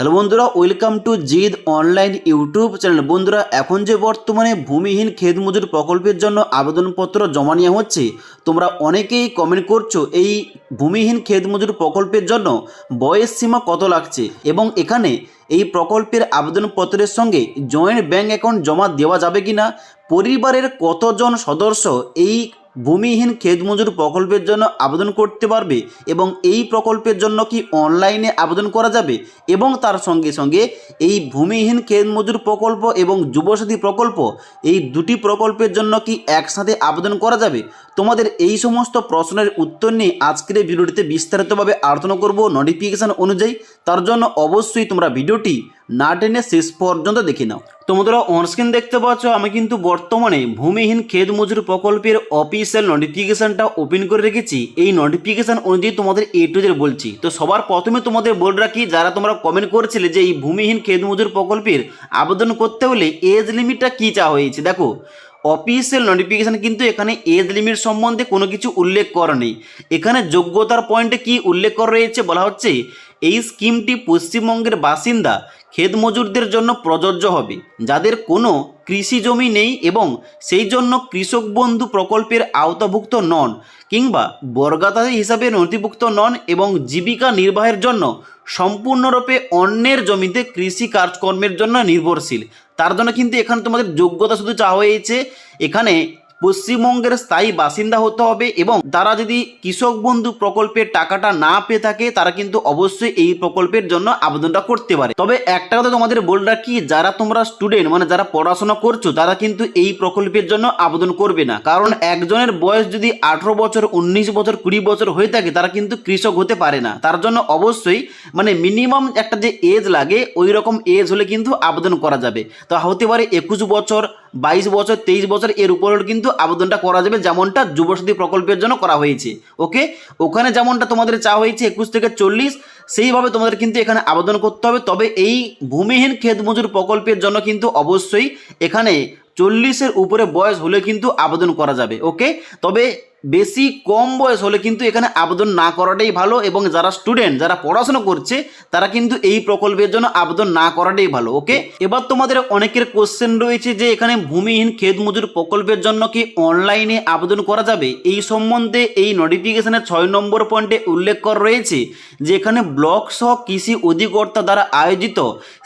Hello বন্ধুরা, welcome to Gide online YouTube channel. বন্ধুরা, এখন যে বর্তমানে ভূমিহীন ক্ষেত মজুর প্রকল্পের জন্য আবেদনপত্র জমা নেওয়া হচ্ছে, তোমরা অনেকেই কমেন্ট করছো এই ভূমিহীন ক্ষেত মজুর প্রকল্পের জন্য বয়স সীমা কত লাগছে এবং এখানে এই প্রকল্পের আবেদনপত্রের সঙ্গে জয়েন্ট ব্যাঙ্ক অ্যাকাউন্ট জমা দেওয়া যাবে কিনা, পরিবারের কতজন সদস্য এই ভূমিহীন ক্ষেত মজুর প্রকল্পের জন্য আবেদন করতে পারবে এবং এই প্রকল্পের জন্য কি অনলাইনে আবেদন করা যাবে এবং তার সঙ্গে সঙ্গে এই ভূমিহীন ক্ষেত মজুর প্রকল্প এবং যুবসাথী প্রকল্প এই দুটি প্রকল্পের জন্য কি একসাথে আবেদন করা যাবে। তোমাদের এই সমস্ত প্রশ্নের উত্তর নিয়ে আজকের এই ভিডিওটিতে বিস্তারিতভাবে আলোচনা করব নোটিফিকেশন অনুযায়ী। তার জন্য অবশ্যই তোমরা ভিডিওটি না টেনে শেষ পর্যন্ত দেখে নাও। তোমরা অনস্ক্রিন দেখতে পাচ্ছ, আমি কিন্তু বর্তমানে ভূমিহীন ক্ষেত মজুর প্রকল্পের অফিসিয়াল নোটিফিকেশনটা ওপেন করে রেখেছি। এই নোটিফিকেশন অনুযায়ী তোমাদের এ টু জেড বলছি। তো সবার প্রথমে তোমাদের বলে রাখি, যারা তোমরা কমেন্ট করেছিলে যে এই ভূমিহীন ক্ষেত মজুর প্রকল্পের আবেদন করতে হলে এজ লিমিটটা কী চাওয়া হয়েছে, দেখো অফিসিয়াল নোটিফিকেশান কিন্তু এখানে এজ লিমিট সম্বন্ধে কোনো কিছু উল্লেখ করা নেই। এখানে যোগ্যতার পয়েন্টে কি উল্লেখ করা রয়েছে, বলা হচ্ছে এই স্কিমটি পশ্চিমবঙ্গের বাসিন্দা ক্ষেত মজুরদের জন্য প্রযোজ্য হবে যাদের কোনো কৃষি জমি নেই এবং সেই জন্য কৃষক বন্ধু প্রকল্পের আওতাভুক্ত নন কিংবা বর্গাতারী হিসাবে নথিভুক্ত নন এবং জীবিকা নির্বাহের জন্য সম্পূর্ণরূপে অন্যের জমিতে কৃষি কাজকর্মের জন্য নির্ভরশীল। তার জন্য কিন্তু এখানে তোমাদের যোগ্যতা শুধু চাওয়া হয়েছে, এখানে পশ্চিমবঙ্গের স্থায়ী বাসিন্দা হতে হবে এবং তারা যদি কৃষক বন্ধু প্রকল্পের টাকাটা না পেয়ে থাকে তারা কিন্তু অবশ্যই এই প্রকল্পের জন্য আবেদনটা করতে পারে। তবে একটা কথা তোমাদের বলে রাখি, যারা তোমরা স্টুডেন্ট মানে যারা পড়াশোনা করছো তারা কিন্তু এই প্রকল্পের জন্য আবেদন করবে না, কারণ একজনের বয়স যদি 18 বছর 19 বছর 20 বছর হয়ে থাকে তারা কিন্তু কৃষক হতে পারে না। তার জন্য অবশ্যই মানে মিনিমাম একটা যে এজ লাগে ওই রকম এজ হলে কিন্তু আবেদন করা যাবে। তো হতে পারে 21 বছর 22 বছর 23 বছর এর উপরে কিন্তু আবেদনটা করা যাবে, যেমনটা যুবসাথী প্রকল্পের জন্য করা হয়েছে। ওকে, ওখানে যেমনটা তোমাদের চাওয়া হয়েছে 21 থেকে 40, সেইভাবে তোমাদের কিন্তু এখানে আবেদন করতে হবে। তবে এই ভূমিহীন ক্ষেত মজুর প্রকল্পের জন্য কিন্তু অবশ্যই এখানে 40-এর উপরে বয়স হলে কিন্তু আবেদন করা যাবে। ওকে, তবে বেশি কম বয়স হলে কিন্তু এখানে আবেদন না করাটাই ভালো এবং যারা স্টুডেন্ট যারা পড়াশোনা করছে তারা কিন্তু এই প্রকল্পের জন্য আবেদন না করাটাই ভালো। ওকে, এবার তোমাদের অনেকের কোশ্চেন রয়েছে যে এখানে ভূমিহীন ক্ষেত মজুর প্রকল্পের জন্য কি অনলাইনে আবেদন করা যাবে। এই সম্বন্ধে এই নোটিফিকেশনের 6 নম্বর পয়েন্টে উল্লেখ করা রয়েছে যে এখানে ব্লক সহ কৃষি অধিকর্তা দ্বারা আয়োজিত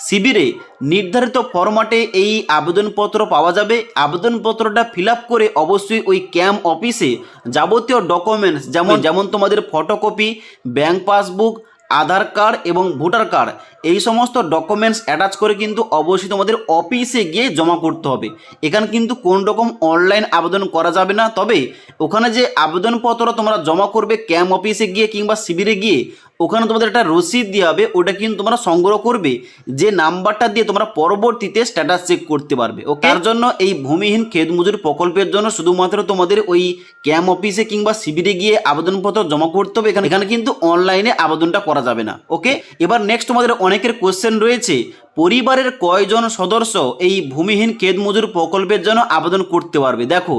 শিবিরে নির্ধারিত ফরম্যাটে এই আবেদনপত্র পাওয়া যাবে। আবেদনপত্রটা ফিল আপ করে অবশ্যই ওই ক্যাম্প অফিসে যাবতীয় ডকুমেন্টস যেমন তোমাদের ফটোকপি, ব্যাংক পাসবুক, আধার কার্ড এবং ভোটার কার্ড এই সমস্ত ডকুমেন্টস অ্যাটাচ করে কিন্তু অবশ্যই তোমাদের অফিসে গিয়ে জমা করতে হবে। এখানে কিন্তু কোন রকম অনলাইন আবেদন করা যাবে না। তবে ওখানে যে আবেদনপত্র তোমরা জমা করবে ক্যাম্প অফিসে গিয়ে কিংবা শিবিরে গিয়ে, ওখানে তোমাদের একটা রসিদ দেওয়া হবে, ওটা কিন্তু তোমরা সংগ্রহ করবে, যে নাম্বারটা দিয়ে তোমরা পরবর্তীতে স্ট্যাটাস চেক করতে পারবে। ওকে, তার জন্য এই ভূমিহীন ক্ষেত মজুর প্রকল্পের জন্য শুধুমাত্র তোমাদের ওই ক্যাম্প অফিসে কিংবা শিবিরে গিয়ে আবেদনপত্র জমা করতে হবে। এখানে কিন্তু অনলাইনে আবেদনটা করা যাবে না। ওকে, এবার নেক্সট তোমাদের অনেকের কোশ্চেন রয়েছে, পরিবারের কয়জন সদস্য এই ভূমিহীন ক্ষেত মজুর প্রকল্পের জন্য আবেদন করতে পারবে। দেখো,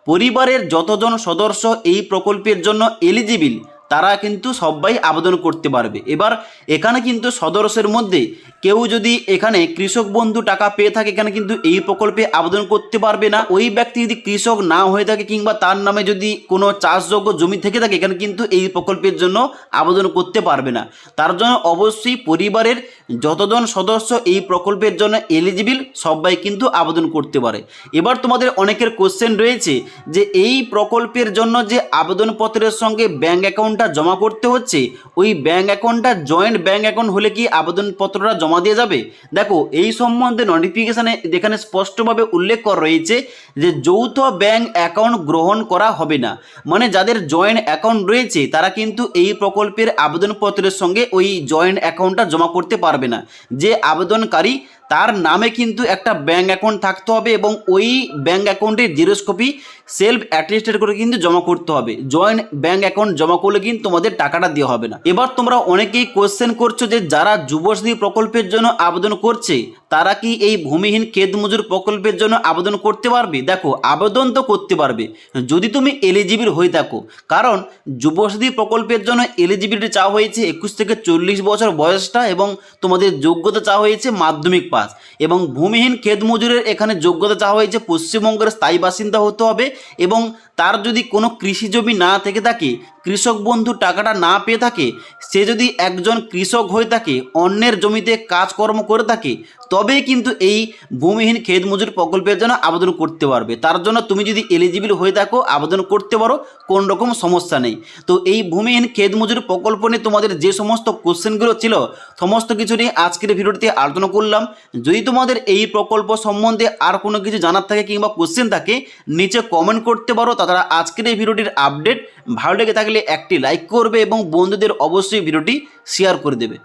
পরিবারের যতজন সদস্য এই প্রকল্পের জন্য এলিজিবল তারা কিন্তু সবাই আবেদন করতে পারবে। এবার এখানে কিন্তু সদস্যের মধ্যে কেউ যদি এখানে কৃষক বন্ধু টাকা পেয়ে থাকে এখানে কিন্তু এই প্রকল্পে আবেদন করতে পারবে না। ওই ব্যক্তি যদি কৃষক না হয়ে থাকে কিংবা তার নামে যদি কোনো চাষযোগ্য জমি থেকে থাকে এখানে কিন্তু এই প্রকল্পের জন্য আবেদন করতে পারবে না। তার জন্য অবশ্যই পরিবারের যতজন সদস্য এই প্রকল্পের জন্য এলিজিবল সবাই কিন্তু আবেদন করতে পারে। এবার তোমাদের অনেকের কোশ্চেন রয়েছে যে এই প্রকল্পের জন্য যে আবেদনপত্রের সঙ্গে ব্যাংক অ্যাকাউন্টটা জমা করতে হচ্ছে, ওই ব্যাংক অ্যাকাউন্টটা জয়েন্ট ব্যাংক অ্যাকাউন্ট হলে কি আবেদনপত্রটা জমা দিয়ে যাবে। দেখো, এই সম্বন্ধে নোটিফিকেশানে যেখানে স্পষ্টভাবে উল্লেখ করা রয়েছে যে যৌথ ব্যাংক অ্যাকাউন্ট গ্রহণ করা হবে না, মানে যাদের জয়েন্ট অ্যাকাউন্ট রয়েছে তারা কিন্তু এই প্রকল্পের আবেদনপত্রের সঙ্গে ওই জয়েন্ট অ্যাকাউন্টটা জমা করতে পারবে না। যে আবেদনকারী তার নামে কিন্তু একটা ব্যাংক অ্যাকাউন্ট থাকতে হবে এবং ওই ব্যাংক অ্যাকাউন্টের জেরক্স কপি সেলফ অ্যাটেস্টেড করে কিন্তু জমা করতে হবে। জয়েন্ট ব্যাংক অ্যাকাউন্ট জমা করলে কিন্তু তোমাদের টাকাটা দেওয়া হবে না। এবার তোমরা অনেকেই কোশ্চেন করছো যে যারা যুবশ্রী প্রকল্পে প্রকল্পের জন্য আবেদন করছে তারা কি এই ভূমিহীন ক্ষেত মজুর প্রকল্পের জন্য আবেদন করতে পারবে? দেখো, আবেদন তো করতে পারবে যদি তুমি এলিজিবল হয়ে থাকো, কারণ যুবসাথী প্রকল্পের জন্য এলিজিবিলিটি চাওয়া হয়েছে 21 থেকে 40 বছর বয়সটা, এবং তোমাদের যোগ্যতা চাওয়া হয়েছে মাধ্যমিক পাস। এবং ভূমিহীন ক্ষেত মজুরের এখানে যোগ্যতা চাওয়া হয়েছে পশ্চিমবঙ্গের স্থায়ী বাসিন্দা হতে হবে, এবং তার যদি কোনো কৃষি জমি না থেকে থাকে, কৃষক বন্ধু টাকাটা না পেয়ে থাকে, সে যদি একজন কৃষক হয়ে থাকে, অন্যের জমিতে কাজকর্ম করে থাকে, তবেই কিন্তু এই ভূমিহীন ক্ষেত মজুর প্রকল্পের জন্য আবেদন করতে পারবে। তার জন্য তুমি যদি এলিজিবল হয়ে থাকো আবেদন করতে পারো, কোন রকম সমস্যা নেই। তো এই ভূমিহীন ক্ষেত মজুর প্রকল্প নিয়ে তোমাদের যে সমস্ত কোশ্চেনগুলো ছিল সমস্ত কিছু নিয়ে আজকের ভিডিওটিতে আলোচনা করলাম। যদি তোমাদের এই প্রকল্প সম্বন্ধে আর কোনো কিছু জানার থাকে কিংবা কোশ্চেন থাকে, নিচে কমেন্ট করতে পারো। তাছাড়া আজকের এই ভিডিওটির আপডেট ভালো লেগে থাকলে একটি লাইক করবে এবং বন্ধুদের অবশ্যই ভিডিওটি শেয়ার করে দেবে।